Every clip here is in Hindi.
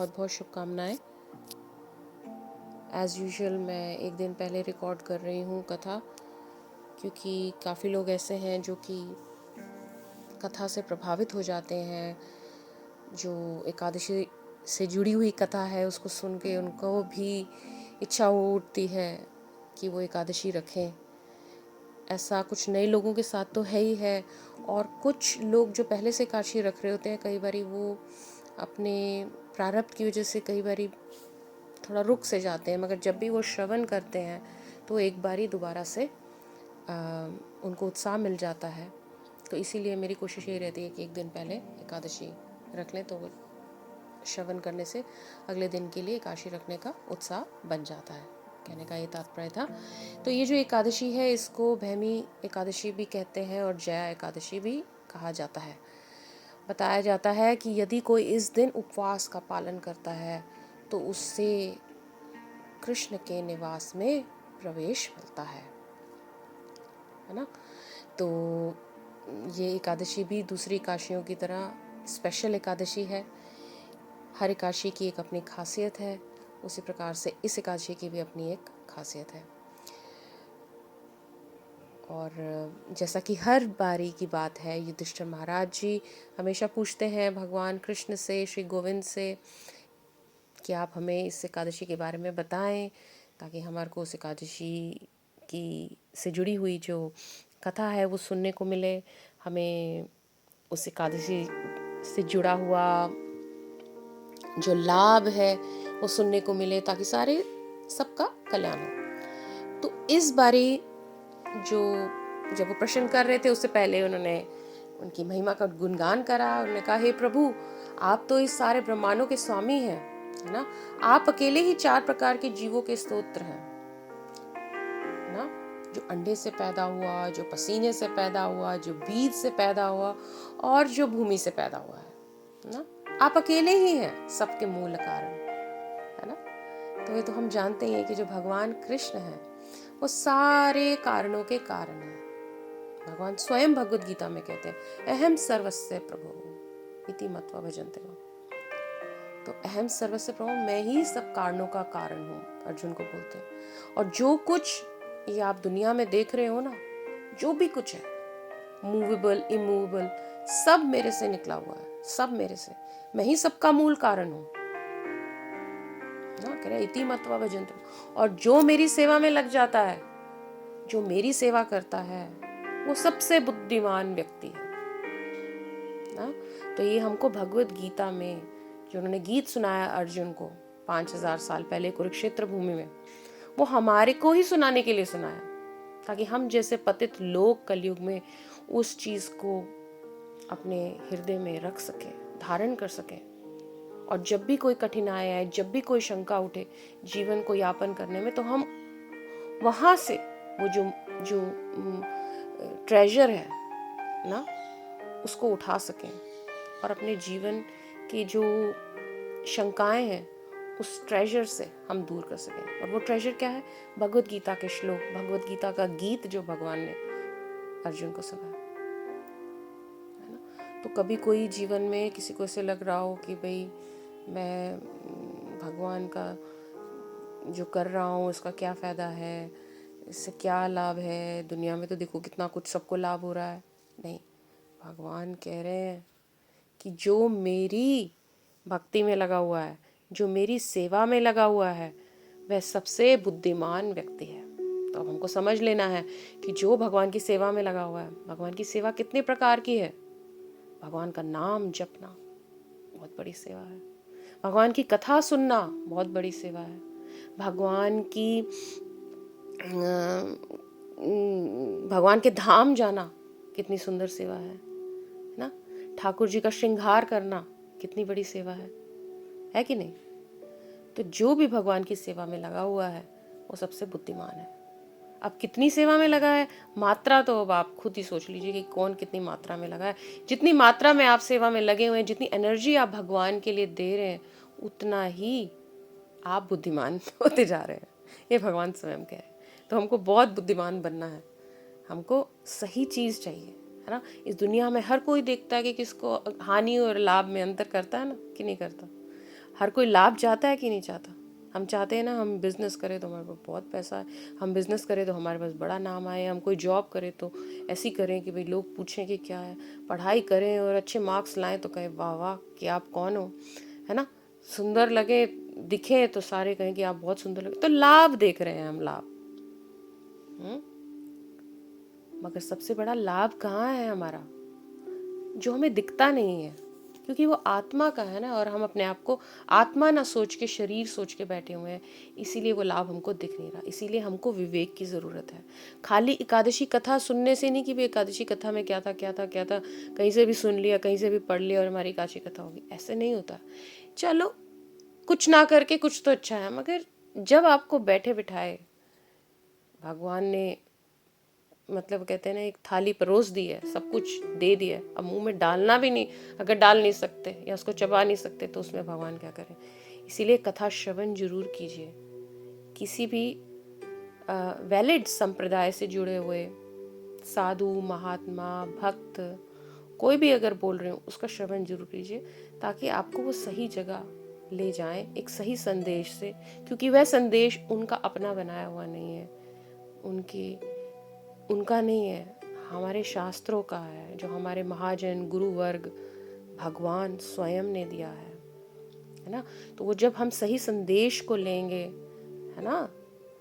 बहुत बहुत शुभकामनाएं। एज़ यूजुअल मैं एक दिन पहले रिकॉर्ड कर रही हूँ कथा, क्योंकि काफ़ी लोग ऐसे हैं जो कि कथा से प्रभावित हो जाते हैं। जो एकादशी से जुड़ी हुई कथा है उसको सुन के उनको भी इच्छा उठती है कि वो एकादशी रखें। ऐसा कुछ नए लोगों के साथ तो है ही है, और कुछ लोग जो पहले से एकादशी रख रहे होते हैं, कई बारी वो अपने प्रारब्ध की वजह से कई बारी थोड़ा रुक से जाते हैं, मगर जब भी वो श्रवण करते हैं तो एक बारी दोबारा से उनको उत्साह मिल जाता है। तो इसीलिए मेरी कोशिश यही रहती है कि एक दिन पहले एकादशी रख लें, तो श्रवण करने से अगले दिन के लिए एकादशी रखने का उत्साह बन जाता है। कहने का ये तात्पर्य था। तो ये जो एकादशी है इसको भैमी एकादशी भी कहते हैं और जया एकादशी भी कहा जाता है। बताया जाता है कि यदि कोई इस दिन उपवास का पालन करता है तो उससे कृष्ण के निवास में प्रवेश मिलता है ना। तो ये एकादशी भी दूसरी एकादशियों की तरह स्पेशल एकादशी है। हर एकादशी की एक अपनी खासियत है, उसी प्रकार से इस एकादशी की भी अपनी एक खासियत है। और जैसा कि हर बारी की बात है, युधिष्ठिर महाराज जी हमेशा पूछते हैं भगवान कृष्ण से, श्री गोविंद से, कि आप हमें इस एकादशी के बारे में बताएं ताकि हमारे को उस एकादशी की से जुड़ी हुई जो कथा है वो सुनने को मिले, हमें उस एकादशी से जुड़ा हुआ जो लाभ है वो सुनने को मिले, ताकि सबका कल्याण हो। तो इस बारी जो जब वो प्रश्न कर रहे थे उससे पहले उन्होंने उनकी महिमा का गुणगान करा। उन्होंने कहा, हे प्रभु, आप तो इस सारे ब्रह्मांडों के स्वामी हैं, है ना। आप अकेले ही 4 प्रकार के जीवों के स्तोत्र हैं, है ना। जो अंडे से पैदा हुआ, जो पसीने से पैदा हुआ, जो बीज से पैदा हुआ और जो भूमि से पैदा हुआ है ना। आप अकेले ही हैं सबके मूल कारण, है ना। तो ये तो हम जानते हैं कि जो भगवान कृष्ण है वो सारे कारणों के कारण है। भगवान स्वयं भगवद गीता में कहते हैं, अहम सर्वस्य प्रभु इति मत्वा भजन्ते माम्। तो अहम सर्वस्य प्रभु, मैं ही सब कारणों का कारण हूँ, अर्जुन को बोलते हैं। और जो कुछ ये आप दुनिया में देख रहे हो ना, जो भी कुछ है, मूवेबल इमूवेबल, सब मेरे से निकला हुआ है, सब मेरे से, मैं ही सबका मूल कारण हूँ ना। कह रहे इति मत्वा भजन्ते। और जो मेरी सेवा में लग जाता है, जो मेरी सेवा करता है, वो सबसे बुद्धिमान व्यक्ति है ना। तो ये हमको भगवत गीता में जो उन्होंने गीत सुनाया अर्जुन को 5000 साल पहले कुरुक्षेत्र भूमि में, वो हमारे को ही सुनाने के लिए सुनाया, ताकि हम जैसे पतित लोग कलयुग में उस चीज को अपने हृदय में रख सके, धारण कर सके। और जब भी कोई कठिनाई आए, जब भी कोई शंका उठे जीवन को यापन करने में, तो हम वहां से वो जो ट्रेजर है ना, उसको उठा सकें और अपने जीवन की जो शंकाएं हैं उस ट्रेजर से हम दूर कर सकें। और वो ट्रेजर क्या है? भगवत गीता के श्लोक, भगवत गीता का गीत जो भगवान ने अर्जुन को सुनाया, है ना। तो कभी कोई जीवन में किसी को ऐसे लग रहा हो कि भाई मैं भगवान का जो कर रहा हूँ उसका क्या फ़ायदा है, इससे क्या लाभ है, दुनिया में तो देखो कितना कुछ सबको लाभ हो रहा है। नहीं, भगवान कह रहे हैं कि जो मेरी भक्ति में लगा हुआ है, जो मेरी सेवा में लगा हुआ है, वह सबसे बुद्धिमान व्यक्ति है। तो अब हमको समझ लेना है कि जो भगवान की सेवा में लगा हुआ है, भगवान की सेवा कितने प्रकार की है। भगवान का नाम जपना बहुत बड़ी सेवा है, भगवान की कथा सुनना बहुत बड़ी सेवा है, भगवान के धाम जाना कितनी सुंदर सेवा है ना। ठाकुर जी का श्रृंगार करना कितनी बड़ी सेवा है कि नहीं। तो जो भी भगवान की सेवा में लगा हुआ है वो सबसे बुद्धिमान है। अब कितनी सेवा में लगा है, मात्रा तो अब आप खुद ही सोच लीजिए कि कौन कितनी मात्रा में लगा है। जितनी मात्रा में आप सेवा में लगे हुए हैं, जितनी एनर्जी आप भगवान के लिए दे रहे हैं, उतना ही आप बुद्धिमान होते जा रहे हैं। ये भगवान स्वयं कह रहे हैं। तो हमको बहुत बुद्धिमान बनना है, हमको सही चीज़ चाहिए, है ना। इस दुनिया में हर कोई देखता है कि किसको हानि और लाभ में अंतर करता है ना, कि नहीं करता। हर कोई लाभ चाहता है कि नहीं चाहता? हम चाहते हैं ना, हम बिज़नेस करें तो हमारे पास बहुत पैसा है, हम बिज़नेस करें तो हमारे पास बड़ा नाम आए, हम कोई जॉब करें तो ऐसी करें कि भाई लोग पूछें कि क्या है, पढ़ाई करें और अच्छे मार्क्स लाएं तो कहें वाह वाह कि आप कौन हो, है ना, सुंदर लगे दिखे तो सारे कहें कि आप बहुत सुंदर लगे। तो लाभ देख रहे हैं हम, लाभ। मगर सबसे बड़ा लाभ कहाँ है हमारा? जो हमें दिखता नहीं है, क्योंकि वो आत्मा का है ना, और हम अपने आप को आत्मा ना सोच के शरीर सोच के बैठे हुए हैं, इसीलिए वो लाभ हमको दिख नहीं रहा। इसीलिए हमको विवेक की ज़रूरत है। खाली एकादशी कथा सुनने से नहीं कि भाई एकादशी कथा में क्या था क्या था क्या था, कहीं से भी सुन लिया, कहीं से भी पढ़ लिया और हमारी एकादशी कथा होगी, ऐसे नहीं होता। चलो कुछ ना करके कुछ तो अच्छा है, मगर जब आपको बैठे बिठाए भगवान ने, मतलब कहते हैं ना, एक थाली परोस दी है, सब कुछ दे दिया, अब मुंह में डालना भी नहीं, अगर डाल नहीं सकते या उसको चबा नहीं सकते तो उसमें भगवान क्या करें। इसीलिए कथा श्रवण जरूर कीजिए। किसी भी वैलिड संप्रदाय से जुड़े हुए साधु, महात्मा, भक्त, कोई भी अगर बोल रहे हो उसका श्रवण जरूर कीजिए, ताकि आपको वो सही जगह ले जाएं एक सही संदेश से, क्योंकि वह संदेश उनका अपना बनाया हुआ नहीं है, उनका नहीं है, हमारे शास्त्रों का है, जो हमारे महाजन गुरु वर्ग भगवान स्वयं ने दिया है ना। तो वो जब हम सही संदेश को लेंगे, है ना,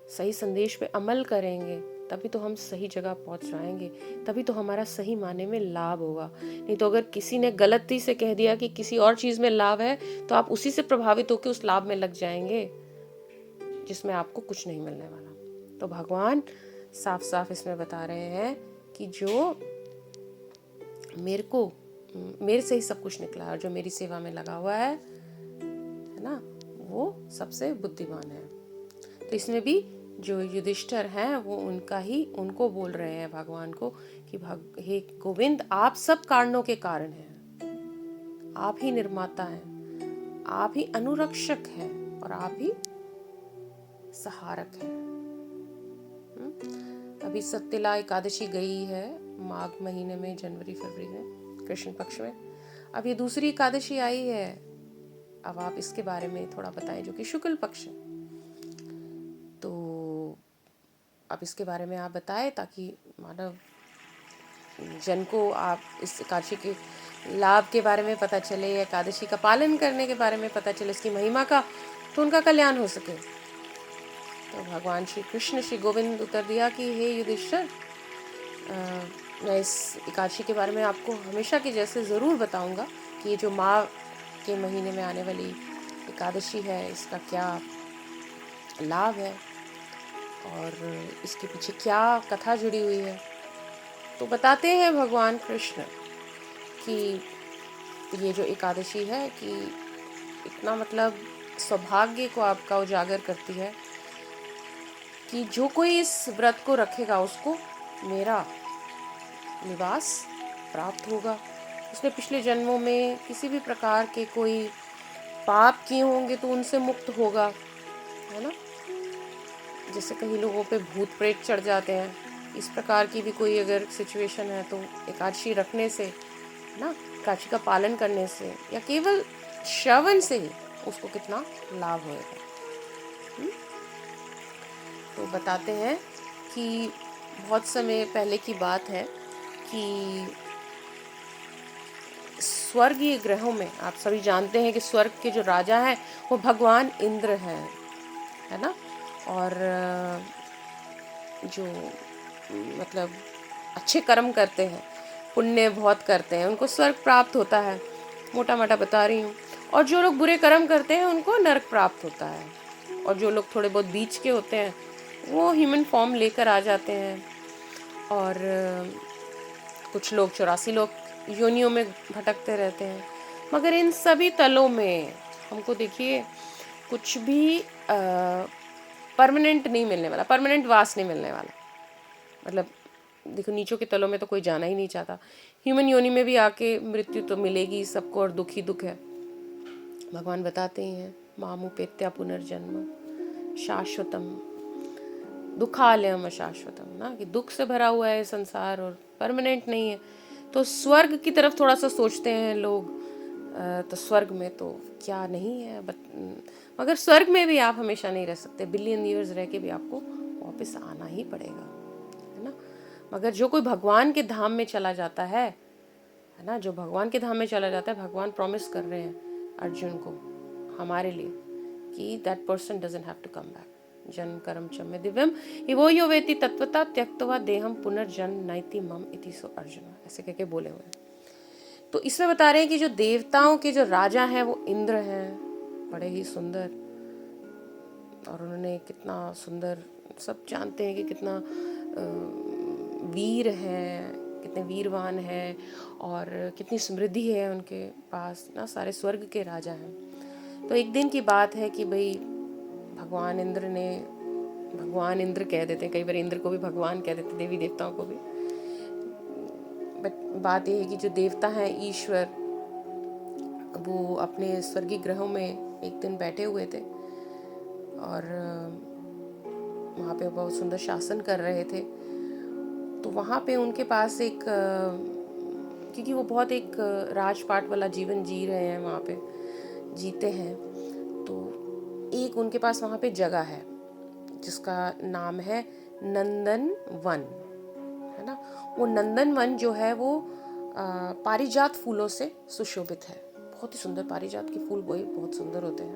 सही संदेश पे अमल करेंगे, तभी तो हम सही जगह पहुंच जाएंगे, तभी तो हमारा सही माने में लाभ होगा। नहीं तो अगर किसी ने गलती से कह दिया कि किसी और चीज में लाभ है, तो आप उसी से प्रभावित होकर उस लाभ में लग जाएंगे जिसमें आपको कुछ नहीं मिलने वाला। तो भगवान साफ साफ इसमें बता रहे हैं कि जो मेरे से ही सब कुछ निकला और जो मेरी सेवा में लगा हुआ है ना, वो सबसे बुद्धिमान है। तो इसमें भी जो युधिष्ठिर हैं वो उनको बोल रहे हैं भगवान को कि हे गोविंद, आप सब कारणों के कारण हैं, आप ही निर्माता हैं, आप ही अनुरक्षक हैं और आप ही सहारक हैं। अभी सत्यला एकादशी गई है माघ महीने में, जनवरी फरवरी में, कृष्ण पक्ष में। अब ये दूसरी एकादशी आई है, अब आप इसके बारे में थोड़ा बताएं, जो कि शुक्ल पक्ष है। तो अब इसके बारे में आप बताएं ताकि मानव जन को आप इस एकादशी के लाभ के बारे में पता चले, एकादशी का पालन करने के बारे में पता चले, इसकी महिमा का, तो उनका कल्याण हो सके। तो भगवान श्री कृष्ण, श्री गोविंद उत्तर दिया कि हे युधिष्ठिर, मैं इस एकादशी के बारे में आपको हमेशा के जैसे ज़रूर बताऊंगा कि ये जो माघ के महीने में आने वाली एकादशी है, इसका क्या लाभ है और इसके पीछे क्या कथा जुड़ी हुई है। तो बताते हैं भगवान कृष्ण कि ये जो एकादशी है कि इतना मतलब सौभाग्य को आपका उजागर करती है कि जो कोई इस व्रत को रखेगा उसको मेरा निवास प्राप्त होगा। उसने पिछले जन्मों में किसी भी प्रकार के कोई पाप किए होंगे तो उनसे मुक्त होगा, है ना। जैसे कई लोगों पे भूत प्रेत चढ़ जाते हैं, इस प्रकार की भी कोई अगर सिचुएशन है तो एकादशी रखने से ना, एकादशी का पालन करने से या केवल श्रवण से ही उसको कितना लाभ होगा। तो बताते हैं कि बहुत समय पहले की बात है कि स्वर्गीय ग्रहों में, आप सभी जानते हैं कि स्वर्ग के जो राजा हैं वो भगवान इंद्र हैं, है ना। और जो मतलब अच्छे कर्म करते हैं, पुण्य बहुत करते हैं, उनको स्वर्ग प्राप्त होता है, मोटा मोटा बता रही हूँ। और जो लोग बुरे कर्म करते हैं उनको नरक प्राप्त होता है। और जो लोग थोड़े बहुत बीच के होते हैं वो ह्यूमन फॉर्म लेकर आ जाते हैं। और कुछ लोग 84 लोग योनियों में भटकते रहते हैं। मगर इन सभी तलों में हमको देखिए कुछ भी परमानेंट नहीं मिलने वाला, परमानेंट वास नहीं मिलने वाला। मतलब देखो, नीचों के तलों में तो कोई जाना ही नहीं चाहता, ह्यूमन योनि में भी आके मृत्यु तो मिलेगी सबको और दुख ही दुख है। भगवान बताते ही हैं, मामुपेत्या पुनर्जन्म शाश्वतम दुखालयम अशाश्वतम, ना, कि दुख से भरा हुआ है संसार और परमानेंट नहीं है। तो स्वर्ग की तरफ थोड़ा सा सोचते हैं लोग, तो स्वर्ग में तो क्या नहीं है, मगर स्वर्ग में भी आप हमेशा नहीं रह सकते, बिलियन ईयर्स रह के भी आपको वापस आना ही पड़ेगा, है ना। मगर जो कोई भगवान के धाम में चला जाता है ना, जो भगवान के धाम में चला जाता है, भगवान प्रॉमिस कर रहे हैं अर्जुन को, हमारे लिए, कि that person doesn't have to come back. जन्म कर्म च मे दिव्यम इवो यो वेति तत्वता त्यक्त्वा देहम पुनर्जन्म नैति मम इति सो अर्जुन, ऐसे कहके बोले हुए हैं। तो इसमें बता रहे हैं कि जो देवताओं के जो राजा हैं वो इंद्र हैं, बड़े ही सुंदर, और उन्होंने कितना सुंदर, सब जानते हैं कि कितना वीर है, कितने वीरवान है, और कितनी समृद्धि है उनके पास ना, सारे स्वर्ग के राजा हैं। तो एक दिन की बात है कि भाई भगवान इंद्र कह देते हैं, कई बार इंद्र को भी भगवान कह देते, देवी देवताओं को भी, बट बात यह है कि जो देवता हैं ईश्वर, वो अपने स्वर्गीय ग्रहों में एक दिन बैठे हुए थे और वहाँ पे बहुत सुंदर शासन कर रहे थे। तो वहाँ पे उनके पास एक, क्योंकि वो बहुत एक राजपाट वाला जीवन जी रहे हैं, वहाँ पे जीते हैं, तो एक उनके पास वहाँ पे जगह है जिसका नाम है नंदन वन, है ना। वो नंदन वन जो है वो पारिजात फूलों से सुशोभित है, बहुत ही सुंदर पारिजात के फूल वही बहुत सुंदर होते हैं,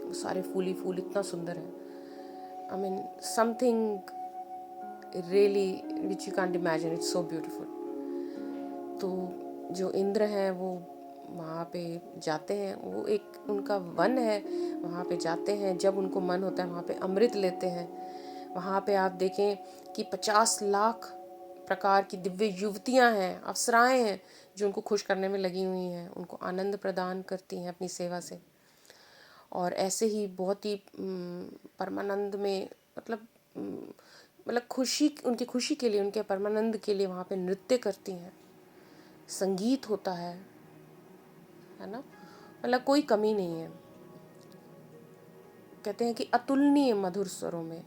वो सारे फूल ही फूल इतना सुंदर है, I mean something really which you can't imagine, it's so beautiful. तो जो इंद्र हैं वो वहाँ पे जाते हैं, वो एक उनका वन है, वहाँ पे जाते हैं, जब उनको मन होता है वहाँ पे अमृत लेते हैं। वहाँ पे आप देखें कि 50 लाख प्रकार की दिव्य युवतियाँ हैं, अप्सराएं हैं, जो उनको खुश करने में लगी हुई हैं, उनको आनंद प्रदान करती हैं अपनी सेवा से। और ऐसे ही बहुत ही परमानंद में, मतलब खुशी, उनकी खुशी के लिए, उनके परमानंद के लिए वहाँ पे नृत्य करती हैं, संगीत होता है ना, मतलब कोई कमी नहीं है। कहते हैं कि अतुलनीय मधुर स्वरों में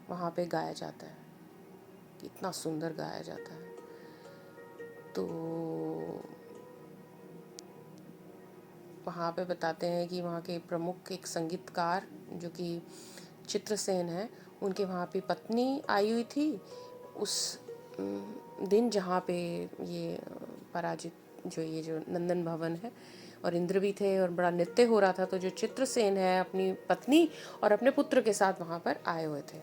वहाँ पे गाया जाता है, कितना सुंदर गाया जाता है। तो वहाँ पे बताते हैं कि वहाँ के प्रमुख एक संगीतकार जो कि चित्रसेन है, उनके वहाँ पे पत्नी आई हुई थी उस दिन जहाँ पे ये पराजित, जो ये जो नंदन भवन है, और इंद्र भी थे और बड़ा नृत्य हो रहा था। तो जो चित्रसेन है अपनी पत्नी और अपने पुत्र के साथ वहाँ पर आए हुए थे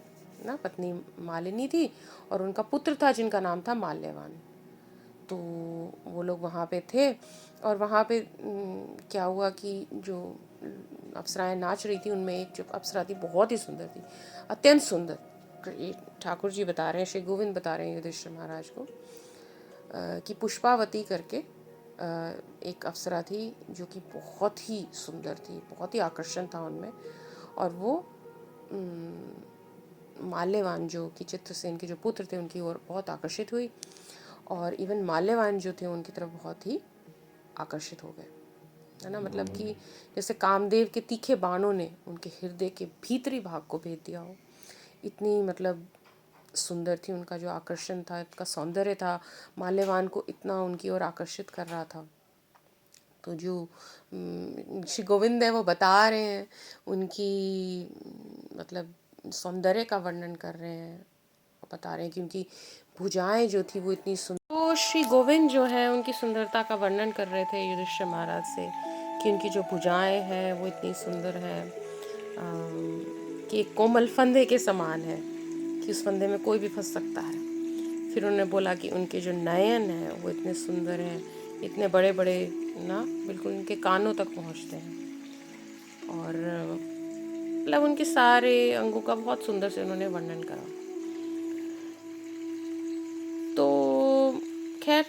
ना, पत्नी मालिनी थी और उनका पुत्र था जिनका नाम था माल्यवान। तो वो लोग वहाँ पे थे और वहाँ पे क्या हुआ कि जो अप्सराएं नाच रही थी, उनमें एक जो अप्सरा थी बहुत ही सुंदर थी, अत्यंत सुंदर। ठाकुर जी बता रहे हैं, श्री गोविंद बता रहे हैं युधिष्ठिर महाराज को कि पुष्पावती करके एक अप्सरा थी जो कि बहुत ही सुंदर थी, बहुत ही आकर्षण था उनमें, और वो माल्यवान जो कि चित्रसेन के जो पुत्र थे उनकी ओर बहुत आकर्षित हुई, और इवन माल्यवान जो थे उनकी तरफ बहुत ही आकर्षित हो गए, है ना। मतलब कि जैसे कामदेव के तीखे बाणों ने उनके हृदय के भीतरी भाग को भेद दिया हो, इतनी मतलब सुंदर थी, उनका जो आकर्षण था, उनका सौंदर्य था, माल्यवान को इतना उनकी ओर आकर्षित कर रहा था। तो जो श्री गोविंद है वो बता रहे हैं उनकी मतलब सौंदर्य का वर्णन कर रहे हैं, बता रहे हैं कि उनकी भुजाएं जो थी वो इतनी सुंदर। तो श्री गोविंद जो है उनकी सुंदरता का वर्णन कर रहे थे युधिष्ठिर महाराज से कि उनकी जो भुजाएं हैं वो इतनी सुंदर है कि एक कोमल फंदे के समान है, कि उस फंदे में कोई भी फंस सकता है। फिर उन्होंने बोला कि उनके जो नयन हैं वो इतने सुंदर हैं, इतने बड़े बड़े ना, बिल्कुल उनके कानों तक पहुंचते हैं, और मतलब उनके सारे अंगों का बहुत सुंदर से उन्होंने वर्णन करा। तो खैर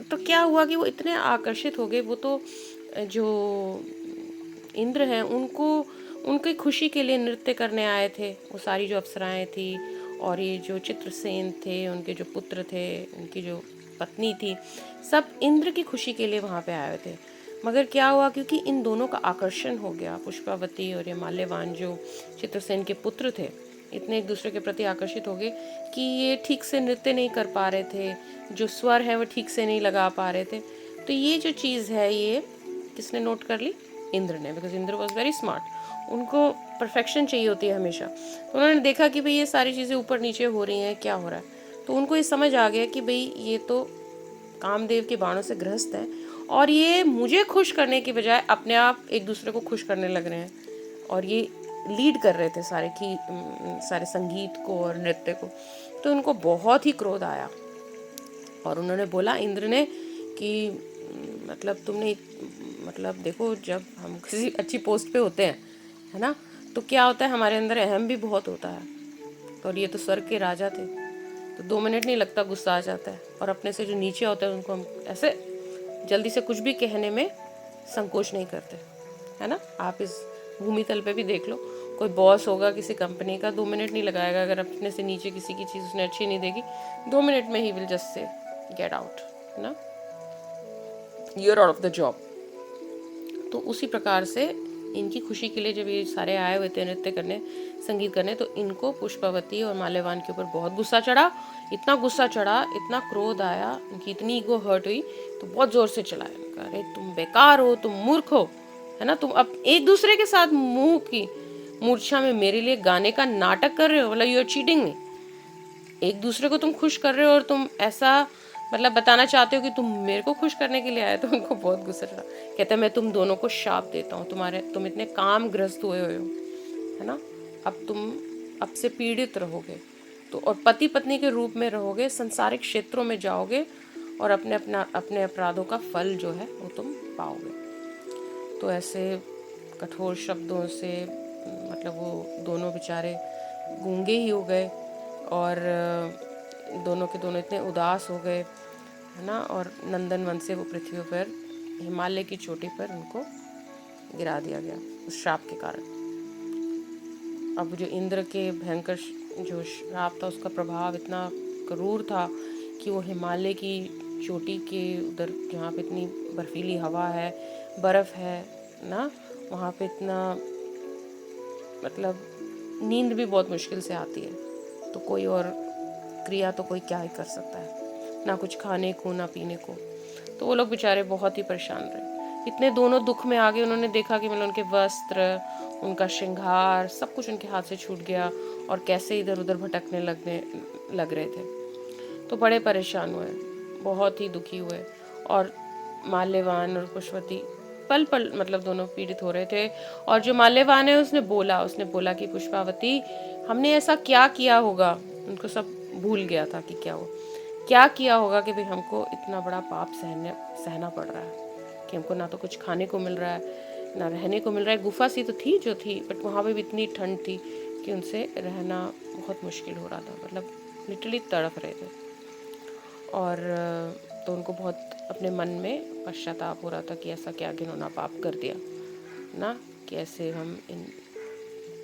तो क्या हुआ कि वो इतने आकर्षित हो गए, वो तो जो इंद्र हैं उनको उनकी खुशी के लिए नृत्य करने आए थे, वो सारी जो अप्सराएं थी और ये जो चित्रसेन थे, उनके जो पुत्र थे, उनकी जो पत्नी थी, सब इंद्र की खुशी के लिए वहाँ पे आए हुए थे। मगर क्या हुआ, क्योंकि इन दोनों का आकर्षण हो गया, पुष्पावती और ये माल्यवान जो चित्रसेन के पुत्र थे, इतने एक दूसरे के प्रति आकर्षित हो गए कि ये ठीक से नृत्य नहीं कर पा रहे थे, जो स्वर है वो ठीक से नहीं लगा पा रहे थे, तो ये जो चीज़ है ये किसने नोट कर ली? इंद्र ने, because Indra was very smart. उनको परफेक्शन चाहिए होती है हमेशा। तो उन्होंने देखा कि भाई ये सारी चीज़ें ऊपर नीचे हो रही हैं, क्या हो रहा है। तो उनको ये समझ आ गया कि भाई ये तो कामदेव के बाणों से ग्रस्त है और ये मुझे खुश करने की बजाय अपने आप एक दूसरे को खुश करने लग रहे हैं, और ये लीड कर रहे थे सारे संगीत को और नृत्य को। तो उनको बहुत ही क्रोध आया और उन्होंने बोला इंद्र ने कि मतलब तुमने मतलब देखो, जब हम किसी अच्छी पोस्ट पे होते हैं, है ना, तो क्या होता है हमारे अंदर अहम भी बहुत होता है। और ये तो स्वर्ग के राजा थे, तो 2 मिनट नहीं लगता गुस्सा आ जाता है। और अपने से जो नीचे होते हैं उनको हम ऐसे जल्दी से कुछ भी कहने में संकोच नहीं करते, है ना। आप इस भूमि तल पे भी देख लो, कोई बॉस होगा किसी कंपनी का, 2 मिनट नहीं लगाएगा। अगर अपने से नीचे किसी की चीज़ उसने अच्छी नहीं देगी, 2 मिनट में ही will just say get out, है ना, you are out of the job. तो उसी प्रकार से इनकी खुशी के लिए जब ये सारे आए हुए थे नृत्य करने, संगीत करने, तो इनको पुष्पावती और माल्यवान के ऊपर बहुत गुस्सा चढ़ा। इतना गुस्सा चढ़ा, इतना क्रोध आया, इनकी इतनी ईगो हर्ट हुई, तो बहुत जोर से चिल्लाया, अरे तुम बेकार हो, तुम मूर्ख हो, है ना, तुम अब एक दूसरे के साथ मुंह की मूर्छा में मेरे लिए गाने का नाटक कर रहे हो, मतलब यू आर चीटिंग मी। एक दूसरे को तुम खुश कर रहे हो और तुम ऐसा मतलब बताना चाहते हो कि तुम मेरे को खुश करने के लिए आए। तो उनको बहुत गुस्सा चढ़ा। कहते मैं तुम दोनों को शाप देता हूँ, तुम इतने कामग्रस्त हुए हो, है ना, अब से पीड़ित रहोगे, तो और पति पत्नी के रूप में रहोगे, संसारिक क्षेत्रों में जाओगे और अपने अपराधों का फल जो है वो तुम पाओगे। तो ऐसे कठोर शब्दों से मतलब वो दोनों बेचारे गूंगे ही हो गए और दोनों के दोनों इतने उदास हो गए, है ना। और नंदनवन से वो पृथ्वी पर हिमालय की चोटी पर उनको गिरा दिया गया उस श्राप के कारण। अब जो इंद्र के भयंकर जो श्राप था उसका प्रभाव इतना क्रूर था कि वो हिमालय की चोटी के उधर जहाँ पे इतनी बर्फीली हवा है, बर्फ़ है ना, वहाँ पे इतना मतलब नींद भी बहुत मुश्किल से आती है। तो कोई और क्रिया तो कोई क्या ही कर सकता है, ना कुछ खाने को ना पीने को। तो वो लोग बेचारे बहुत ही परेशान रहे। इतने दोनों दुख में आ गए, उन्होंने देखा कि मतलब उनके वस्त्र, उनका श्रृंगार, सब कुछ उनके हाथ से छूट गया और कैसे इधर उधर भटकने लग रहे थे। तो बड़े परेशान हुए, बहुत ही दुखी हुए। और माल्यवान और पुष्पवती पल पल मतलब दोनों पीड़ित हो रहे थे। और जो माल्यवान है उसने बोला कि पुष्पावती, हमने ऐसा क्या किया होगा, उनको सब भूल गया था कि क्या किया होगा कि भाई हमको इतना बड़ा पाप सहना पड़ रहा है, कि हमको ना तो कुछ खाने को मिल रहा है ना रहने को मिल रहा है। गुफा सी तो थी जो थी, बट वहाँ पे भी इतनी ठंड थी कि उनसे रहना बहुत मुश्किल हो रहा था, मतलब लिटरली तड़प रहे थे। और तो उनको बहुत अपने मन में पश्चाताप हो रहा था कि ऐसा क्या घिनौना पाप कर दिया ना, कि ऐसे हम इन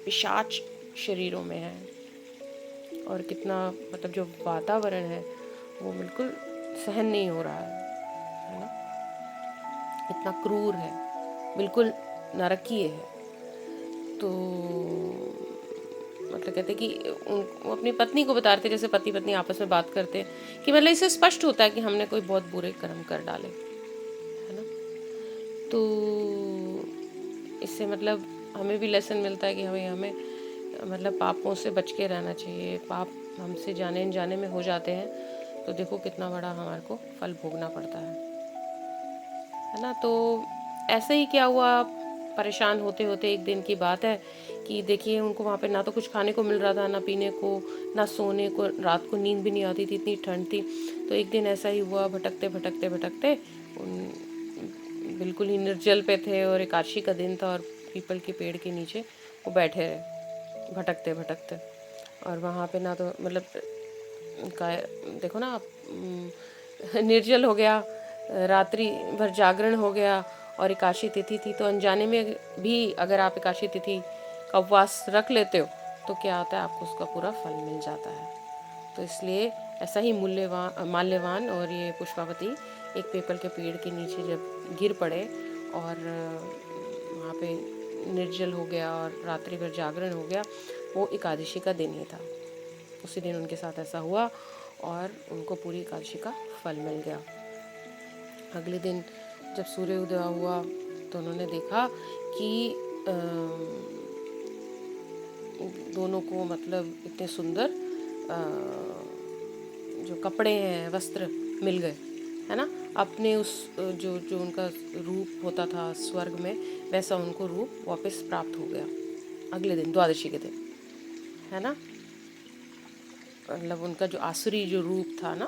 पिशाच शरीरों में हैं। और कितना मतलब जो वातावरण है वो बिल्कुल सहन नहीं हो रहा है ना, इतना क्रूर है, बिल्कुल नरकीय है। तो मतलब कहते कि वो अपनी पत्नी को बता रहे थे, जैसे पति पत्नी आपस में बात करते हैं, कि मतलब इससे स्पष्ट होता है कि हमने कोई बहुत बुरे कर्म कर डाले, है ना। तो इससे मतलब हमें भी लेसन मिलता है कि हमें मतलब पापों से बच के रहना चाहिए। पाप हमसे जाने अनजाने में हो जाते हैं तो देखो कितना बड़ा हमारे को फल भोगना पड़ता है ना। तो ऐसे ही क्या हुआ, परेशान होते होते एक दिन की बात है कि देखिए उनको वहाँ पे ना तो कुछ खाने को मिल रहा था, ना पीने को, ना सोने को, रात को नींद भी नहीं आती थी, इतनी ठंड थी। तो एक दिन ऐसा ही हुआ, भटकते भटकते भटकते बिल्कुल ही निर्जल पे थे और एकादशी का दिन था और पीपल के पेड़ के नीचे वो बैठे रहे भटकते भटकते। और वहाँ पे ना तो मतलब देखो ना आप, निर्जल हो गया, रात्रि भर जागरण हो गया और एकादशी तिथि थी। तो अनजाने में भी अगर आप एकादशी तिथि का उपवास रख लेते हो तो क्या होता है, आपको उसका पूरा फल मिल जाता है। तो इसलिए ऐसा ही माल्यवान और ये पुष्पावती एक पीपल के पेड़ के नीचे जब गिर पड़े और वहाँ पे निर्जल हो गया और रात्रि भर जागरण हो गया, वो एकादशी का दिन ही था। उसी दिन उनके साथ ऐसा हुआ और उनको पूरी एकादशी का फल मिल गया। अगले दिन जब सूर्योदय हुआ तो उन्होंने देखा कि दोनों को मतलब इतने सुंदर जो कपड़े हैं, वस्त्र मिल गए, है ना। अपने उस जो जो उनका रूप होता था स्वर्ग में, वैसा उनको रूप वापस प्राप्त हो गया अगले दिन, द्वादशी के दिन, है ना। मतलब उनका जो आसुरी जो रूप था ना,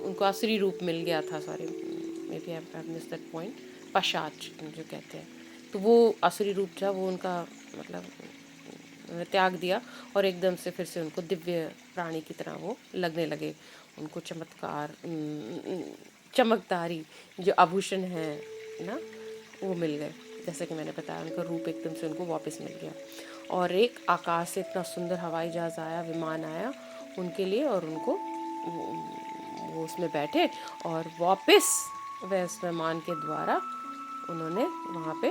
उनको आसुरी रूप मिल गया था। Sorry, maybe I miss that point, पशाच जो कहते हैं, तो वो आसुरी रूप था, वो उनका मतलब उन्होंने त्याग दिया और एकदम से फिर से उनको दिव्य प्राणी की तरह वो लगने लगे। उनको चमकदारी जो आभूषण है ना, वो मिल गए। जैसे कि मैंने बताया, उनका रूप एकदम से उनको वापस मिल गया। और एक आकाश से इतना सुंदर हवाई जहाज़ आया, विमान आया उनके लिए, और उनको वो उसमें बैठे और वापस वह उस विमान के द्वारा उन्होंने वहाँ पे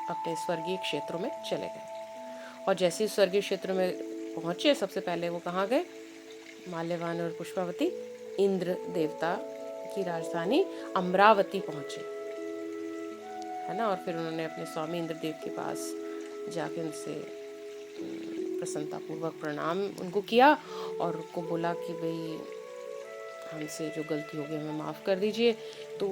अपने स्वर्गीय क्षेत्रों में चले गए। और जैसे ही स्वर्गीय क्षेत्र में पहुँचे, सबसे पहले वो कहाँ गए? माल्यवान और पुष्पावती, इंद्र देवता की राजधानी अमरावती पहुँचे, है ना। और फिर उन्होंने अपने स्वामी इंद्रदेव के पास जाके उनसे प्रसन्नतापूर्वक प्रणाम उनको किया और उनको बोला कि भाई हमसे जो गलती हो गई हमें माफ़ कर दीजिए। तो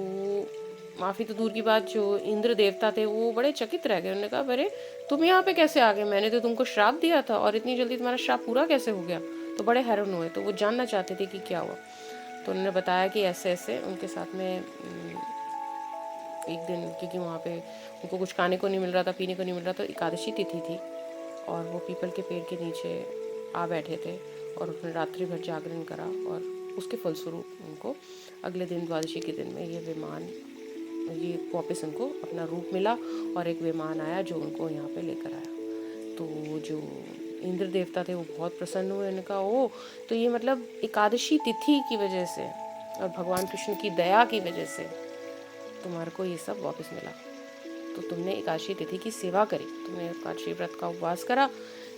माफ़ी तो दूर की बात, जो इंद्र देवता थे वो बड़े चकित रह गए। उन्होंने कहा, अरे तुम यहाँ पे कैसे आ गए? मैंने तो तुमको श्राप दिया था और इतनी जल्दी तुम्हारा श्राप पूरा कैसे हो गया? तो बड़े हैरान हुए। तो वो जानना चाहते थे कि क्या हुआ। तो उन्होंने बताया कि ऐसे ऐसे उनके साथ में एक दिन, क्योंकि वहाँ पे उनको कुछ खाने को नहीं मिल रहा था, पीने को नहीं मिल रहा था, एकादशी तिथि थी, और वो पीपल के पेड़ के नीचे आ बैठे थे और उन्होंने रात्रि भर जागरण करा, और उसके फलस्वरूप उनको अगले दिन, द्वादशी के दिन में ये वापस उनको अपना रूप मिला और एक विमान आया जो उनको यहाँ पे लेकर आया। तो जो इंद्र देवता थे वो बहुत प्रसन्न हुए। उन्होंने कहा, ओ, तो ये मतलब एकादशी तिथि की वजह से और भगवान कृष्ण की दया की वजह से तुम्हारे को ये सब वापस मिला। तो तुमने एकादशी तिथि की सेवा करी, तुमने एकादशी व्रत का उपवास करा,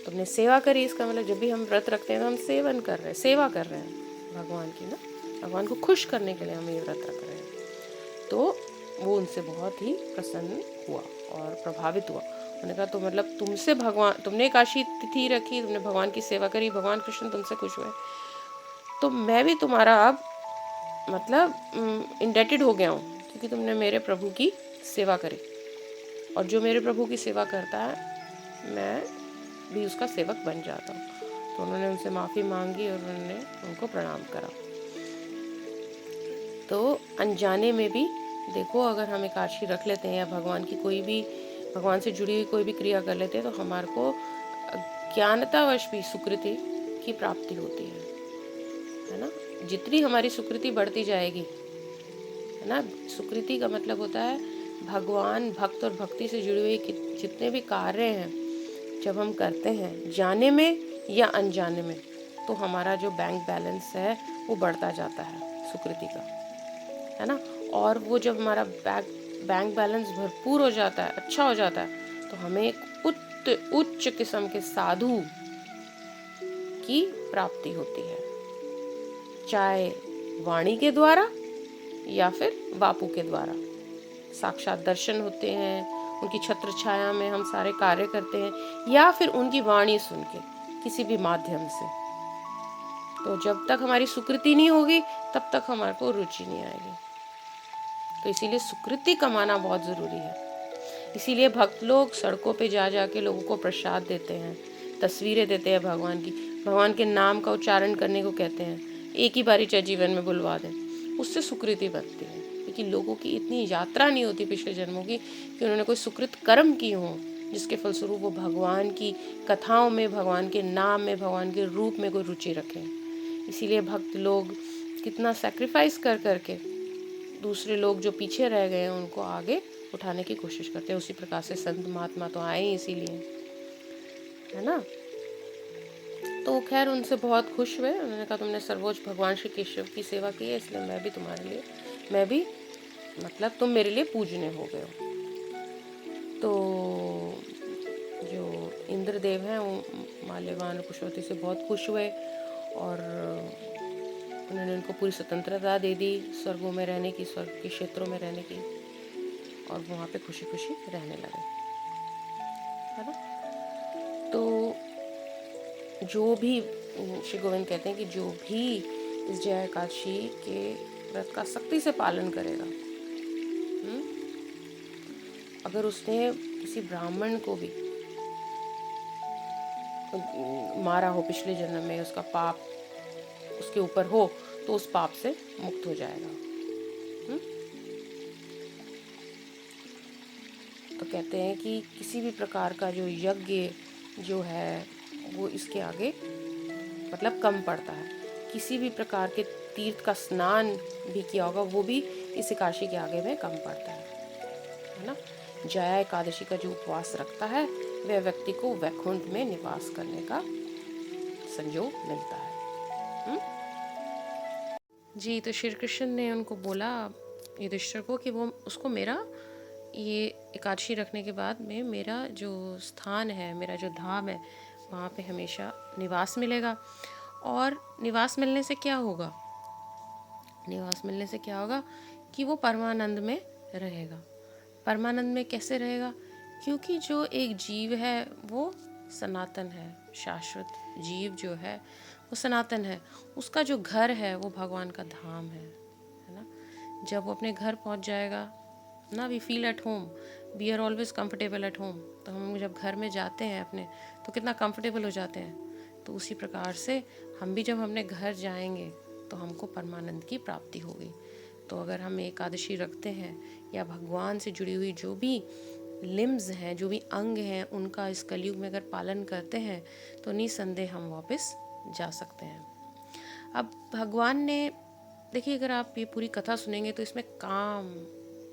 तुमने सेवा करी। इसका मतलब जब भी हम व्रत रखते हैं तो हम सेवन कर रहे हैं, सेवा कर रहे हैं भगवान की ना, भगवान को खुश करने के लिए हम ये व्रत रख रहे हैं। तो वो उनसे बहुत ही प्रसन्न हुआ और प्रभावित हुआ। उन्होंने कहा, तो मतलब तुमसे भगवान, तुमने एकादशी तिथि रखी, तुमने भगवान की सेवा करी, भगवान कृष्ण तुमसे खुश हुए, तो मैं भी तुम्हारा अब मतलब इंडेटेड हो गया हूँ, क्योंकि तुमने मेरे प्रभु की सेवा करी, और जो मेरे प्रभु की सेवा करता है मैं भी उसका सेवक बन जाता हूँ। तो उन्होंने उनसे माफ़ी मांगी और उन्होंने उनको प्रणाम करा। तो अनजाने में भी देखो, अगर हम एकादशी रख लेते हैं या भगवान की कोई भी, भगवान से जुड़ी हुई कोई भी क्रिया कर लेते हैं, तो हमारे को ज्ञानतावश भी सुकृति की प्राप्ति होती है ना। जितनी हमारी सुकृति बढ़ती जाएगी, है ना, सुकृति का मतलब होता है भगवान, भक्त और भक्ति से जुड़े हुए जितने भी कार्य हैं, जब हम करते हैं जाने में या अनजाने में, तो हमारा जो बैंक बैलेंस है वो बढ़ता जाता है सुकृति का, है ना। और वो जब हमारा बैंक बैलेंस भरपूर हो जाता है, अच्छा हो जाता है, तो हमें एक उच्च किस्म के साधु की प्राप्ति होती है, चाहे वाणी के द्वारा या फिर वापू के द्वारा। साक्षात दर्शन होते हैं, उनकी छत्र छाया में हम सारे कार्य करते हैं, या फिर उनकी वाणी सुन के किसी भी माध्यम से। तो जब तक हमारी सुकृति नहीं होगी तब तक हमारे को रुचि नहीं आएगी। तो इसीलिए सुकृति कमाना बहुत ज़रूरी है। इसीलिए भक्त लोग सड़कों पे जा जा के लोगों को प्रसाद देते हैं, तस्वीरें देते हैं भगवान की, भगवान के नाम का उच्चारण करने को कहते हैं, एक ही बारी चाहे जीवन में बुलवा दें, उससे सुकृति बनती है। क्योंकि लोगों की इतनी यात्रा नहीं होती पिछले जन्मों की कि उन्होंने कोई सुकृत कर्म की हो, जिसके फलस्वरूप वो भगवान की कथाओं में, भगवान के नाम में, भगवान के रूप में कोई रुचि रखें। इसीलिए भक्त लोग कितना सेक्रीफाइस कर करके दूसरे लोग जो पीछे रह गए हैं उनको आगे उठाने की कोशिश करते हैं। उसी प्रकार से संत महात्मा तो आए ही इसीलिए, है ना। तो खैर उनसे बहुत खुश हुए। उन्होंने कहा, तुमने सर्वोच्च भगवान श्री केशव की सेवा की है, इसलिए मैं भी तुम्हारे लिए, मैं भी मतलब तुम मेरे लिए पूजनीय हो गए हो। तो जो इंद्रदेव हैं वो माल्यवान और पुष्पवती से बहुत खुश हुए और उन्होंने उनको पूरी स्वतंत्रता दे दी, स्वर्गों में रहने की, स्वर्ग के क्षेत्रों में रहने की, और वहाँ पे खुशी खुशी रहने लगे, है ना। तो जो भी श्री गोविंद कहते हैं कि जो भी इस जया एकादशी के व्रत का सख्ती से पालन करेगा, अगर उसने किसी ब्राह्मण को भी मारा हो पिछले जन्म में, उसका पाप उसके ऊपर हो, तो उस पाप से मुक्त हो जाएगा। तो कहते हैं कि किसी भी प्रकार का जो यज्ञ जो है वो इसके आगे मतलब कम पड़ता है। किसी भी प्रकार के तीर्थ का स्नान भी किया होगा वो भी इस एकादशी के आगे में कम पड़ता है ना। जया एकादशी का जो उपवास रखता है वह व्यक्ति को वैकुंठ में निवास करने का संयोग मिलता है। जी, तो श्री कृष्ण ने उनको बोला युधिष्ठिर को कि वो उसको मेरा ये एकादशी रखने के बाद में मेरा जो स्थान है, मेरा जो धाम है, वहाँ पे हमेशा निवास मिलेगा। और निवास मिलने से क्या होगा? निवास मिलने से क्या होगा कि वो परमानंद में रहेगा। परमानंद में कैसे रहेगा? क्योंकि जो एक जीव है वो सनातन है, शाश्वत जीव जो है वो सनातन है। उसका जो घर है वो भगवान का धाम है ना। जब वो अपने घर पहुंच जाएगा ना, we feel at home, we are always comfortable at home. तो हम जब घर में जाते हैं अपने तो कितना कंफर्टेबल हो जाते हैं। तो उसी प्रकार से हम भी जब अपने घर जाएंगे तो हमको परमानंद की प्राप्ति होगी। तो अगर हम एकादशी रखते हैं या भगवान से जुड़ी हुई जो भी लिम्स हैं, जो भी अंग हैं, उनका इस कलयुग में अगर पालन करते हैं तो निसंदेह हम वापस जा सकते हैं। अब भगवान ने देखिए, अगर आप ये पूरी कथा सुनेंगे तो इसमें काम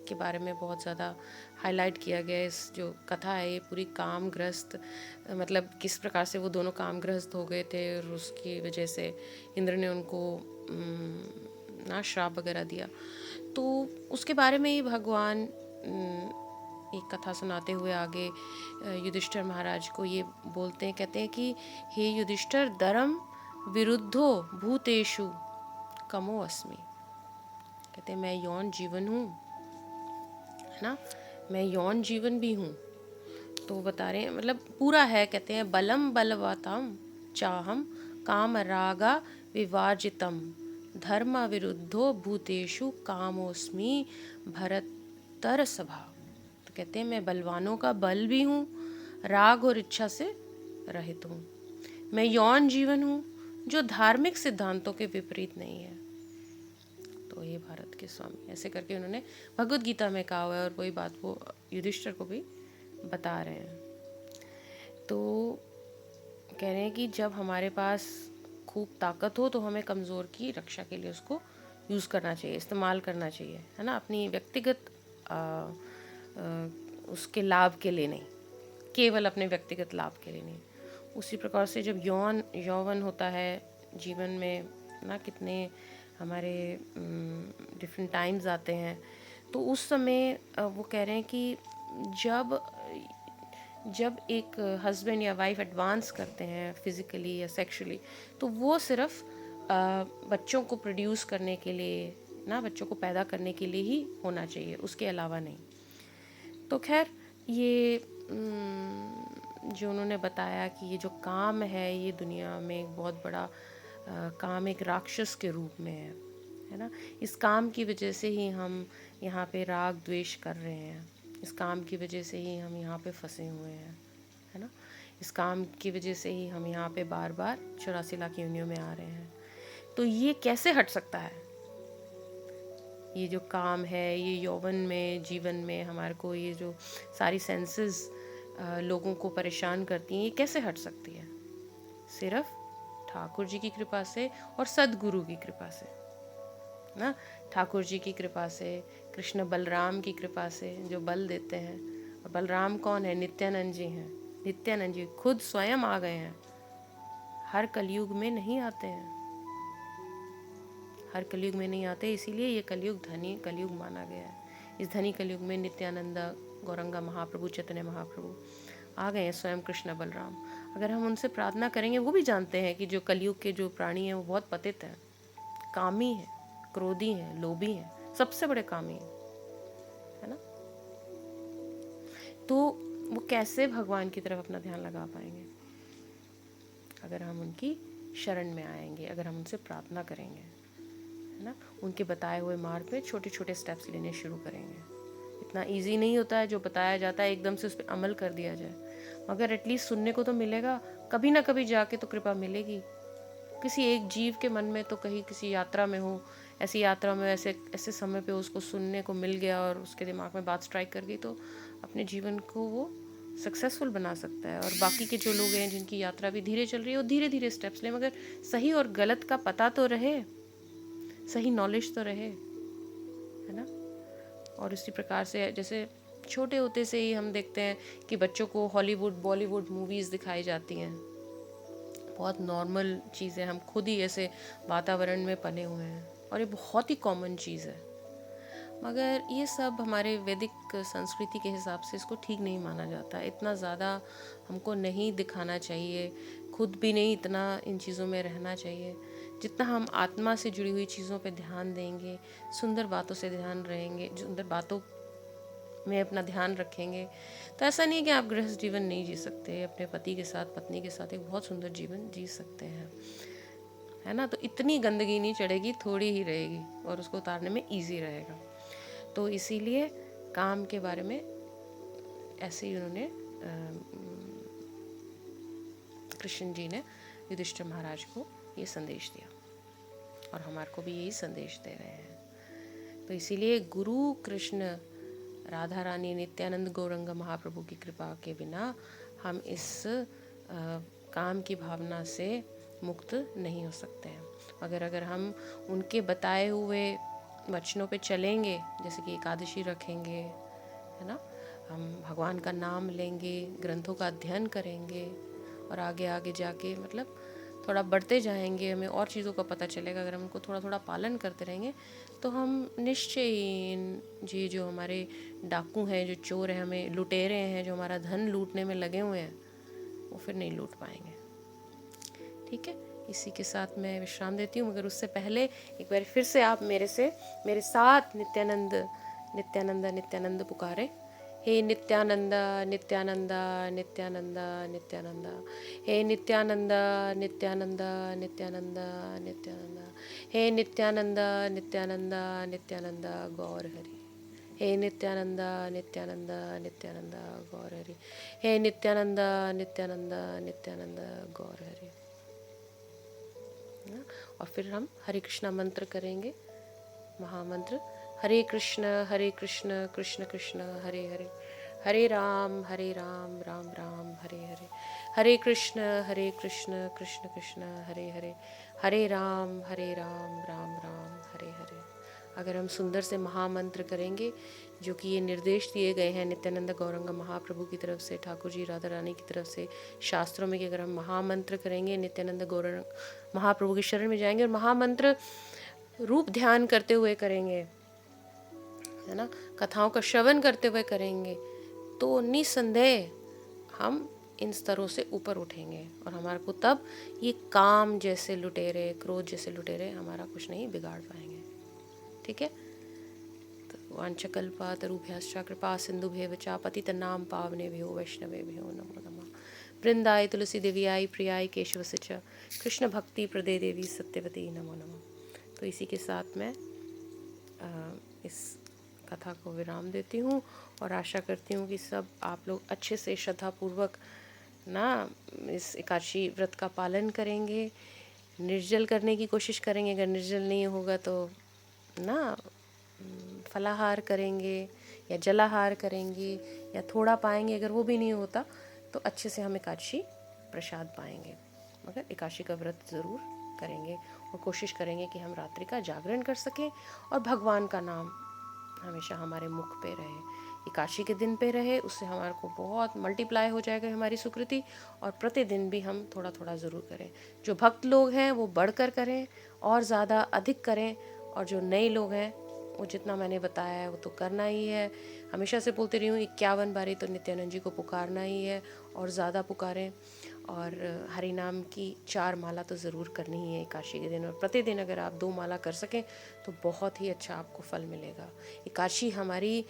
के बारे में बहुत ज़्यादा हाईलाइट किया गया है। इस जो कथा है ये पूरी कामग्रस्त, मतलब किस प्रकार से वो दोनों कामग्रस्त हो गए थे और उसकी वजह से इंद्र ने उनको ना श्राप वगैरह दिया। तो उसके बारे में ही भगवान एक कथा सुनाते हुए आगे युधिष्ठिर महाराज को ये बोलते हैं, कहते हैं कि हे युधिष्ठिर, धर्म विरुद्धो भूतेषु कमो अस्मि। कहते हैं मैं यौन जीवन हूँ, है ना, मैं यौन जीवन भी हूँ। तो बता रहे हैं मतलब पूरा है। कहते हैं बलम बलवतम चाहम काम रागा विवाजितम धर्म विरुद्धो भूतेषु कामोस्मि भरतर सभा। तो कहते हैं मैं बलवानों का बल भी हूँ, राग और इच्छा से रहित हूँ। मैं यौन जीवन हूँ जो धार्मिक सिद्धांतों के विपरीत नहीं है। तो ये भारत के स्वामी, ऐसे करके उन्होंने भगवद गीता में कहा हुआ है और वही बात वो युधिष्ठिर को भी बता रहे हैं। तो कह रहे हैं कि जब हमारे पास खूब ताकत हो तो हमें कमज़ोर की रक्षा के लिए उसको यूज़ करना चाहिए, इस्तेमाल करना चाहिए, है ना, अपनी व्यक्तिगत उसके लाभ के लिए नहीं, केवल अपने व्यक्तिगत लाभ के लिए नहीं। उसी प्रकार से जब यौवन होता है जीवन में ना, कितने हमारे डिफरेंट टाइम्स आते हैं, तो उस समय वो कह रहे हैं कि जब एक हस्बैंड या वाइफ एडवांस करते हैं फिज़िकली या सेक्सुअली, तो वो सिर्फ बच्चों को प्रोड्यूस करने के लिए ना, बच्चों को पैदा करने के लिए ही होना चाहिए, उसके अलावा नहीं। तो खैर ये जो उन्होंने बताया कि ये जो काम है ये दुनिया में एक बहुत बड़ा काम एक राक्षस के रूप में है ना। इस काम की वजह से ही हम यहाँ पे राग द्वेष कर रहे हैं, इस काम की वजह से ही हम यहाँ पे फंसे हुए हैं, है ना। इस काम की वजह से ही हम यहाँ पे बार बार 84 लाख योनियों में आ रहे हैं। तो ये कैसे हट सकता है? ये जो काम है, ये यौवन में जीवन में हमारे को ये जो सारी सेंसेस लोगों को परेशान करती हैं, ये कैसे हट सकती है? सिर्फ ठाकुर जी की कृपा से और सद्गुरु की कृपा से ना। ठाकुर जी की कृपा से, कृष्ण बलराम की कृपा से जो बल देते हैं। और बलराम कौन है? नित्यानंद जी हैं। नित्यानंद जी खुद स्वयं आ गए हैं, हर कलयुग में नहीं आते हैं, हर कलयुग में नहीं आते, इसीलिए ये कलयुग धनी कलयुग माना गया है। इस धनी कलयुग में नित्यानंद, गौरंगा महाप्रभु, चैतन्य महाप्रभु आ गए हैं, स्वयं कृष्ण बलराम। अगर हम उनसे प्रार्थना करेंगे, वो भी जानते हैं कि जो कलयुग के जो प्राणी हैं वो बहुत पतित हैं, कामी हैं, क्रोधी हैं, लोभी हैं, सबसे बड़े कामी हैं, है ना। तो वो कैसे भगवान की तरफ अपना ध्यान लगा पाएंगे? अगर हम उनकी शरण में आएंगे, अगर हम उनसे प्रार्थना करेंगे, है ना, उनके बताए हुए मार्ग में छोटे छोटे स्टेप्स लेने शुरू करेंगे। इतना इजी नहीं होता है जो बताया जाता है एकदम से उस पर अमल कर दिया जाए, मगर एटलीस्ट सुनने को तो मिलेगा, कभी ना कभी जाके तो कृपा मिलेगी। किसी एक जीव के मन में तो कहीं किसी यात्रा में हो, ऐसी यात्रा में ऐसे ऐसे समय पे उसको सुनने को मिल गया और उसके दिमाग में बात स्ट्राइक कर गई, तो अपने जीवन को वो सक्सेसफुल बना सकता है। और बाकी के जो लोग हैं जिनकी यात्रा भी धीरे चल रही है, वो धीरे धीरे स्टेप्स लें, मगर सही और गलत का पता तो रहे, सही नॉलेज तो रहे, है ना। और इसी प्रकार से जैसे छोटे होते से ही हम देखते हैं कि बच्चों को हॉलीवुड बॉलीवुड मूवीज़ दिखाई जाती हैं, बहुत नॉर्मल चीज़ है, हम खुद ही ऐसे वातावरण में पले हुए हैं और ये बहुत ही कॉमन चीज़ है। मगर ये सब हमारे वैदिक संस्कृति के हिसाब से इसको ठीक नहीं माना जाता, इतना ज़्यादा हमको नहीं दिखाना चाहिए, खुद भी नहीं इतना इन चीज़ों में रहना चाहिए। जितना हम आत्मा से जुड़ी हुई चीज़ों पे ध्यान देंगे, सुंदर बातों से ध्यान रहेंगे, सुंदर बातों में अपना ध्यान रखेंगे, तो ऐसा नहीं है कि आप गृहस्थ जीवन नहीं जी सकते, अपने पति के साथ पत्नी के साथ एक बहुत सुंदर जीवन जी सकते हैं, है ना। तो इतनी गंदगी नहीं चढ़ेगी, थोड़ी ही रहेगी और उसको उतारने में ईजी रहेगा। तो इसीलिए काम के बारे में ऐसे ही उन्होंने कृष्ण जी ने युधिष्ठिर महाराज को ये संदेश दिया और हमारे को भी यही संदेश दे रहे हैं। तो इसीलिए गुरु कृष्ण राधा रानी नित्यानंद गौरंग महाप्रभु की कृपा के बिना हम इस काम की भावना से मुक्त नहीं हो सकते हैं। अगर हम उनके बताए हुए वचनों पे चलेंगे, जैसे कि एकादशी रखेंगे, है ना, हम भगवान का नाम लेंगे, ग्रंथों का अध्ययन करेंगे और आगे आगे जाके मतलब थोड़ा बढ़ते जाएंगे, हमें और चीज़ों का पता चलेगा। अगर हम उनको थोड़ा थोड़ा पालन करते रहेंगे तो हम निश्चय ही ये जो हमारे डाकू हैं, जो चोर हैं, हमें लुटेरे हैं, जो हमारा धन लूटने में लगे हुए हैं, वो फिर नहीं लूट पाएंगे। ठीक है, इसी के साथ मैं विश्राम देती हूँ, मगर उससे पहले एक बार फिर से आप मेरे साथ नित्यानंद नित्यानंद नित्यानंद पुकारे। हे नित्यानंद नित्यानंद नित्यानंद नित्यानंद, हे नित्यानंद नित्यानंद नित्यानंद नित्यानंद, हे नित्यानंद नित्यानंद नित्यानंद गौर हरि, हे नित्यानंद नित्यानंद नित्यानंद गौर हरि, हे नित्यानंद नित्यानंद नित्यानंद गौर हरि। और फिर हम हरे कृष्णा मंत्र करेंगे, महामंत्र। हरे कृष्ण कृष्ण कृष्ण हरे हरे, हरे राम राम राम हरे हरे, हरे कृष्ण कृष्ण कृष्ण हरे हरे, हरे राम राम राम हरे हरे। अगर हम सुंदर से महामंत्र करेंगे, जो कि ये निर्देश दिए गए हैं नित्यानंद गौरंग महाप्रभु की तरफ से, ठाकुर जी राधा रानी की तरफ से शास्त्रों में, कि अगर हम महामंत्र करेंगे, नित्यानंद गौरंग महाप्रभु की शरण में जाएंगे और महामंत्र रूप ध्यान करते हुए करेंगे, है ना, कथाओं का श्रवण करते हुए करेंगे, तो निसंदेह हम इन स्तरों से ऊपर उठेंगे और हमारे को तब ये काम जैसे लुटेरे, क्रोध जैसे लुटेरे हमारा कुछ नहीं बिगाड़ पाएंगे। ठीक है, तो वांछकल्पा तरुभ्यश्च कृपा सिंधुभ्येव च पतितनां पावनेभ्यो वैष्णवेभ्यो नमो नमः। वृंदाय तुलसी देवियाय प्रियाय केशवस्य च कृष्ण भक्ति प्रदे देवी सत्यवती नमो नमः। तो इसी के साथ मैं इस कथा को विराम देती हूँ और आशा करती हूँ कि सब आप लोग अच्छे से श्रद्धापूर्वक ना इस एकादशी व्रत का पालन करेंगे, निर्जल करने की कोशिश करेंगे। अगर निर्जल नहीं होगा तो ना फलाहार करेंगे या जलाहार करेंगे या थोड़ा पाएंगे, अगर वो भी नहीं होता तो अच्छे से हम एकादशी प्रसाद पाएंगे, मगर एकादशी का व्रत ज़रूर करेंगे और कोशिश करेंगे कि हम रात्रि का जागरण कर सकें और भगवान का नाम हमेशा हमारे मुख पे रहे, एकादशी के दिन पे रहे। उससे हमारे को बहुत मल्टीप्लाई हो जाएगा हमारी सुकृति, और प्रतिदिन भी हम थोड़ा थोड़ा ज़रूर करें। जो भक्त लोग हैं वो बढ़कर करें और ज़्यादा अधिक करें, और जो नए लोग हैं वो जितना मैंने बताया है वो तो करना ही है। हमेशा से बोलती रही हूँ 51 बारी तो नित्यानंद जी को पुकारना ही है और ज़्यादा पुकारें। और हरि नाम की 4 माला तो ज़रूर करनी ही है एकादशी के दिन, और प्रतिदिन अगर आप 2 माला कर सकें तो बहुत ही अच्छा आपको फल मिलेगा। एकादशी हमारी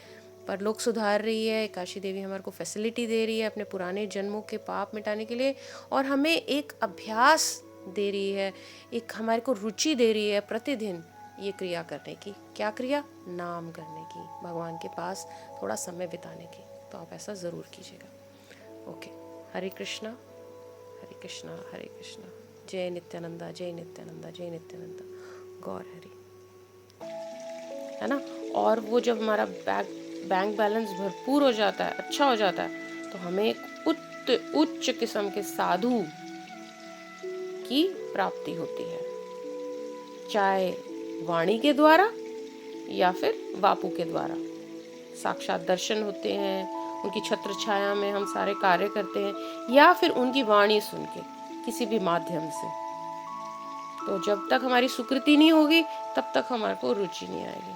परलोक सुधार रही है, एकादशी देवी हमारे को फैसिलिटी दे रही है अपने पुराने जन्मों के पाप मिटाने के लिए, और हमें एक अभ्यास दे रही है, एक हमारे को रुचि दे रही है प्रतिदिन ये क्रिया करने की। क्या क्रिया? नाम करने की, भगवान के पास थोड़ा समय बिताने की। तो आप ऐसा ज़रूर कीजिएगा। ओके, हरे कृष्णा हरे कृष्णा हरे कृष्णा। जय नित्यानंदा जय नित्यानंदा जय नित्यानंदा। गौर हरि, है ना। और वो जब हमारा बैंक बैलेंस भरपूर हो जाता है, अच्छा हो जाता है, तो हमें एक उच्च किस्म के साधु की प्राप्ति होती है, चाहे वाणी के द्वारा या फिर वापू के द्वारा। साक्षात दर्शन होते हैं, उनकी छत्र छाया में हम सारे कार्य करते हैं, या फिर उनकी वाणी सुन के किसी भी माध्यम से। तो जब तक हमारी सुकृति नहीं होगी तब तक हमारे को रुचि नहीं आएगी।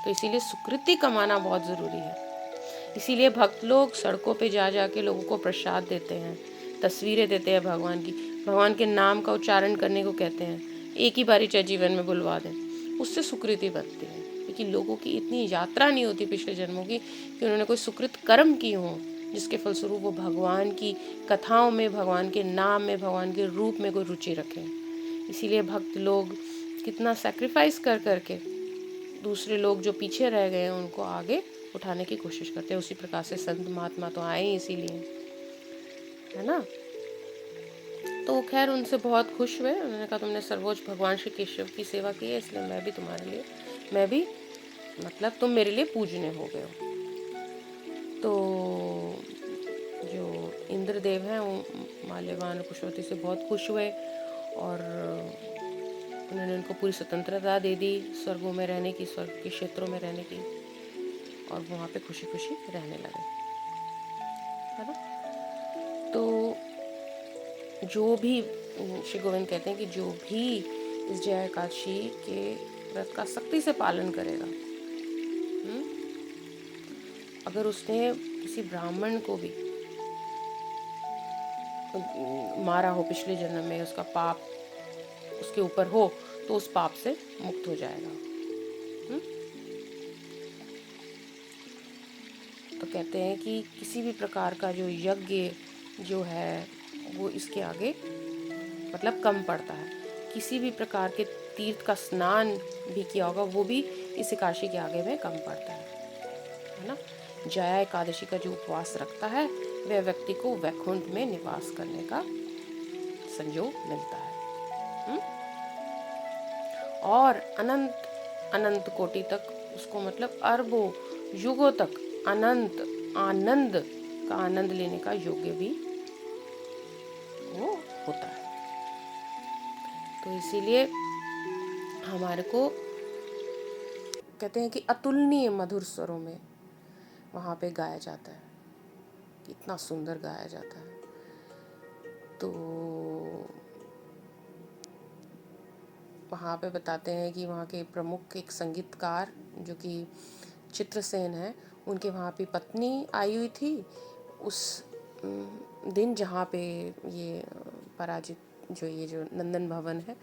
तो इसीलिए सुकृति कमाना बहुत ज़रूरी है। इसीलिए भक्त लोग सड़कों पे जा जा के लोगों को प्रसाद देते हैं, तस्वीरें देते हैं भगवान की, भगवान के नाम का उच्चारण करने को कहते हैं, एक ही बारी चाहे जीवन में बुलवा दें, उससे सुकृति बनती है। क्योंकि लोगों की इतनी यात्रा नहीं होती पिछले जन्मों की कि उन्होंने कोई सुकृत कर्म की हो, जिसके फलस्वरूप वो भगवान की कथाओं में, भगवान के नाम में, भगवान के रूप में कोई रुचि रखें। इसीलिए भक्त लोग कितना सेक्रीफाइस कर करके दूसरे लोग जो पीछे रह गए हैं उनको आगे उठाने की कोशिश करते हैं। उसी प्रकार से संत महात्मा तो आए ही इसीलिए, है ना। तो खैर उनसे बहुत खुश हुए। उन्होंने कहा तुमने सर्वोच्च भगवान श्री केशव की सेवा की है, इसलिए मैं भी तुम्हारे लिए, मैं भी मतलब तुम मेरे लिए पूजने हो गए हो। तो जो इंद्रदेव हैं वो माल्यवान और पुष्पवती से बहुत खुश हुए, और उन्होंने उनको पूरी स्वतंत्रता दे दी स्वर्गों में रहने की, स्वर्ग के क्षेत्रों में रहने की, और वहाँ पे खुशी खुशी रहने लगे, है ना। तो जो भी श्री गोविंद कहते हैं कि जो भी इस जया एकादशी के व्रत का सख्ती से पालन करेगा, अगर उसने किसी ब्राह्मण को भी मारा हो पिछले जन्म में, उसका पाप उसके ऊपर हो, तो उस पाप से मुक्त हो जाएगा। तो कहते हैं कि किसी भी प्रकार का जो यज्ञ जो है वो इसके आगे मतलब कम पड़ता है। किसी भी प्रकार के तीर्थ का स्नान भी किया होगा वो भी इस एकादशी के आगे में कम पड़ता है ना। जया एकादशी का जो उपवास रखता है वह व्यक्ति को वैकुंठ में निवास करने का संयोग मिलता है। और अनंत अनंत कोटि तक उसको मतलब अरबों युगों तक अनंत आनंद का आनंद लेने का योग्य भी वो होता है। तो इसीलिए हमारे को कहते हैं कि अतुलनीय मधुर स्वरों में वहाँ पे गाया जाता है, कितना सुंदर गाया जाता है। तो वहाँ पे बताते हैं कि वहाँ के प्रमुख एक संगीतकार जो कि चित्रसेन है, उनके वहाँ पे पत्नी आई हुई थी उस दिन जहाँ पे ये पराजित जो ये जो नंदन भवन है,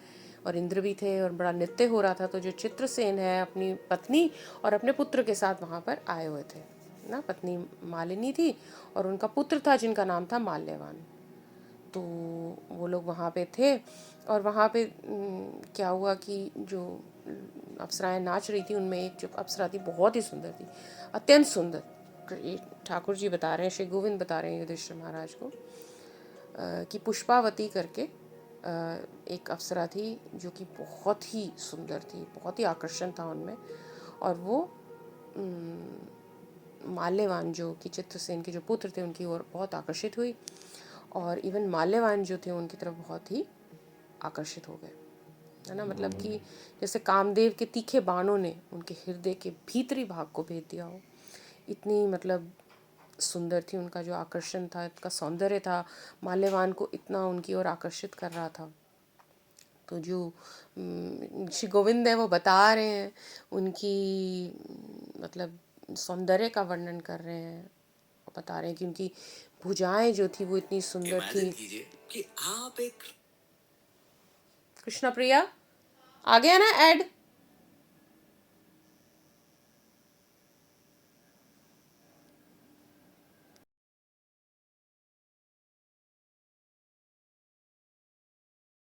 और इंद्र भी थे और बड़ा नृत्य हो रहा था। तो जो चित्रसेन है अपनी पत्नी और अपने पुत्र के साथ वहाँ पर आए हुए थे ना। पत्नी मालिनी थी और उनका पुत्र था जिनका नाम था माल्यवान। तो वो लोग वहाँ पे थे, और वहाँ पे क्या हुआ कि जो अप्सराएं नाच रही थी उनमें एक जो अप्सरा थी बहुत ही सुंदर थी, अत्यंत सुंदर। ठाकुर जी बता रहे हैं, श्री गोविंद बता रहे हैं युधिष्ठिर महाराज को कि पुष्पावती करके एक अप्सरा थी जो कि बहुत ही सुंदर थी, बहुत ही आकर्षण था उनमें। और वो माल्यवान जो कि चित्रसेन के जो पुत्र थे उनकी ओर बहुत आकर्षित हुई, और इवन माल्यवान जो थे उनकी तरफ बहुत ही आकर्षित हो गए, है ना। मतलब कि जैसे कामदेव के तीखे बाणों ने उनके हृदय के भीतरी भाग को भेद दिया हो, इतनी मतलब सुंदर थी उनका जो आकर्षण था, इनका सौंदर्य था, माल्यवान को इतना उनकी ओर आकर्षित कर रहा था। तो जो श्री गोविंद है वो बता रहे हैं उनकी मतलब सौंदर्य का वर्णन कर रहे हैं, बता रहे हैं कि उनकी भुजाएं जो थी वो इतनी सुंदर थी। इमेजिन कीजिए कि आप एक कृष्णा प्रिया आ गया ना ऐड?